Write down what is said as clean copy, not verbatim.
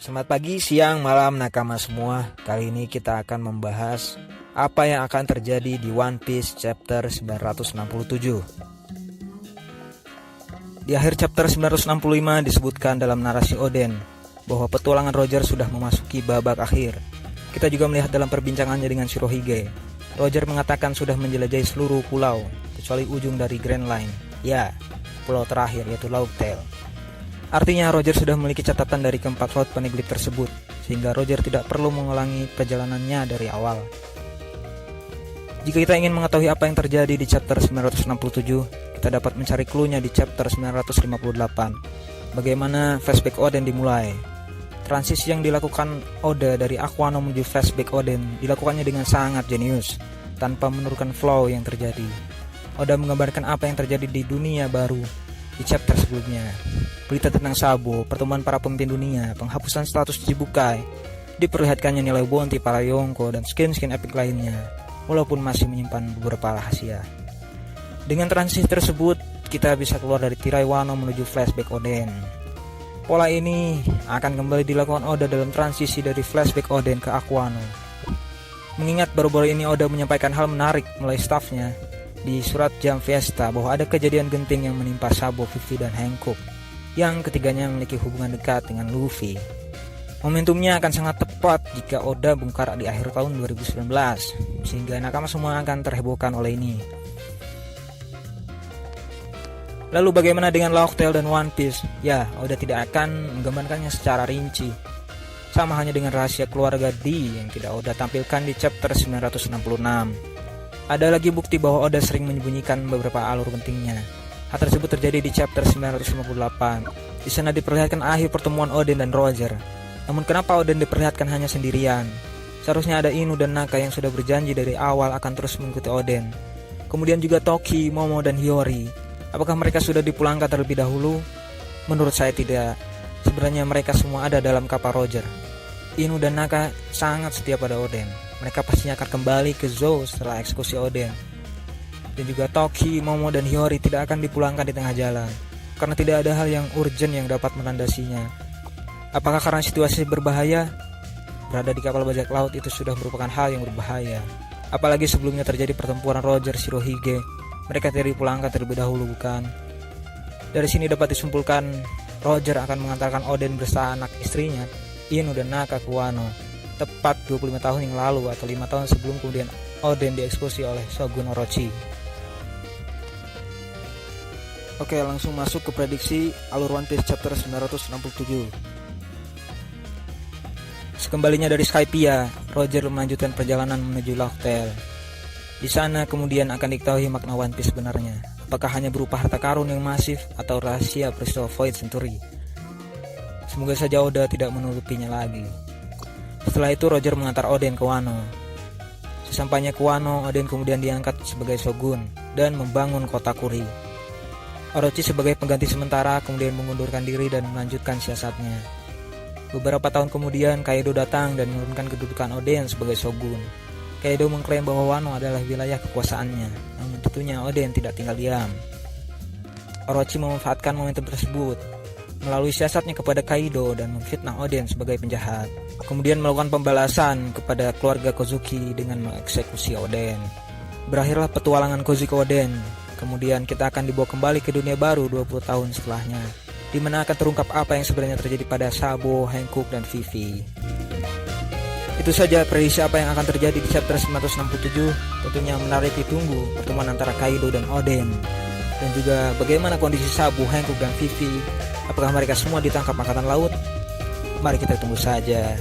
Selamat pagi, siang, malam nakama semua. Kali ini kita akan membahas apa yang akan terjadi di One Piece chapter 967. Di akhir chapter 965 disebutkan dalam narasi Oden bahwa petualangan Roger sudah memasuki babak akhir. Kita juga melihat dalam perbincangannya dengan Shirohige, Roger mengatakan sudah menjelajahi seluruh pulau kecuali ujung dari Grand Line. Ya, pulau terakhir yaitu Laugtail. Artinya Roger sudah memiliki catatan dari keempat laut poneglyph tersebut, sehingga Roger tidak perlu mengulangi perjalanannya dari awal. Jika kita ingin mengetahui apa yang terjadi di chapter 967, kita dapat mencari clue-nya di chapter 958. Bagaimana flashback Oden dimulai. Transisi yang dilakukan Oda dari Aquano menuju flashback Oden dilakukannya dengan sangat jenius, tanpa menurunkan flow yang terjadi. Oda menggambarkan apa yang terjadi di dunia baru di chapter sebelumnya. Berita tentang Sabo, pertemuan para pemimpin dunia, penghapusan status Chichibukai, diperlihatkannya nilai bounty para Yonko dan skin-skin epic lainnya, walaupun masih menyimpan beberapa rahasia. Dengan transisi tersebut, kita bisa keluar dari tirai Wano menuju flashback Oden. Pola ini akan kembali dilakukan Oda dalam transisi dari flashback Oden ke Aquano. Mengingat baru-baru ini Oda menyampaikan hal menarik melalui staffnya di surat Jam Fiesta bahwa ada kejadian genting yang menimpa Sabo, Vivi, dan Hancock, yang ketiganya memiliki hubungan dekat dengan Luffy. Momentumnya akan sangat tepat jika Oda bongkar di akhir tahun 2019, sehingga nakama semua akan terhebohkan oleh ini. Lalu bagaimana dengan Laugtail dan One Piece? Ya, Oda tidak akan menggambarkannya secara rinci. Sama hanya dengan rahasia keluarga D yang tidak Oda tampilkan di chapter 966. Ada lagi bukti bahwa Oda sering menyembunyikan beberapa alur pentingnya. Hal tersebut terjadi di chapter 958. Di sana diperlihatkan akhir pertemuan Oden dan Roger. Namun kenapa Oden diperlihatkan hanya sendirian? Seharusnya ada Inu dan Naka yang sudah berjanji dari awal akan terus mengikuti Oden. Kemudian juga Toki, Momo, dan Hiyori. Apakah mereka sudah dipulangkan terlebih dahulu? Menurut saya tidak. Sebenarnya mereka semua ada dalam kapal Roger. Inu dan Naka sangat setia pada Oden. Mereka pastinya akan kembali ke Zou setelah eksekusi Oden. Dan juga Toki, Momo, dan Hiyori tidak akan dipulangkan di tengah jalan, karena tidak ada hal yang urgent yang dapat menandasinya. Apakah karena situasi berbahaya? Berada di kapal bajak laut itu sudah merupakan hal yang berbahaya. Apalagi sebelumnya terjadi pertempuran Roger Shirohige. Mereka tidak dipulangkan terlebih dahulu, bukan? Dari sini dapat disimpulkan Roger akan mengantarkan Oden bersama anak istrinya, Inu dan Naka ke Wano, tepat 25 tahun yang lalu atau 5 tahun sebelum kemudian Oden dieksekusi oleh Shogun Orochi. Oke, langsung masuk ke prediksi alur One Piece chapter 967. Sekembalinya dari Skypiea, Roger melanjutkan perjalanan menuju Laugtail. Di sana kemudian akan diketahui makna One Piece sebenarnya. Apakah hanya berupa harta karun yang masif atau rahasia peristiwa Void Century? Semoga saja Oda tidak menutupinya lagi. Setelah itu Roger mengantar Oden ke Wano. Sesampainya ke Wano, Oden kemudian diangkat sebagai shogun dan membangun kota Kuri. Orochi sebagai pengganti sementara kemudian mengundurkan diri dan melanjutkan siasatnya. Beberapa tahun kemudian Kaido datang dan menurunkan kedudukan Oden sebagai shogun. Kaido mengklaim bahwa Wano adalah wilayah kekuasaannya, namun tentunya Oden tidak tinggal diam. Orochi memanfaatkan momentum tersebut melalui siasatnya kepada Kaido dan memfitnah Oden sebagai penjahat. Kemudian melakukan pembalasan kepada keluarga Kozuki dengan mengeksekusi Oden. Berakhirlah petualangan Kozuki Oden. Kemudian kita akan dibawa kembali ke dunia baru 20 tahun setelahnya, di mana akan terungkap apa yang sebenarnya terjadi pada Sabo, Hancock, dan Vivi. Itu saja prediksi apa yang akan terjadi di chapter 967. Tentunya menarik ditunggu pertemuan antara Kaido dan Oden. Dan juga bagaimana kondisi Sabo, Hancock, dan Vivi. Apakah mereka semua ditangkap angkatan laut? Mari kita tunggu saja.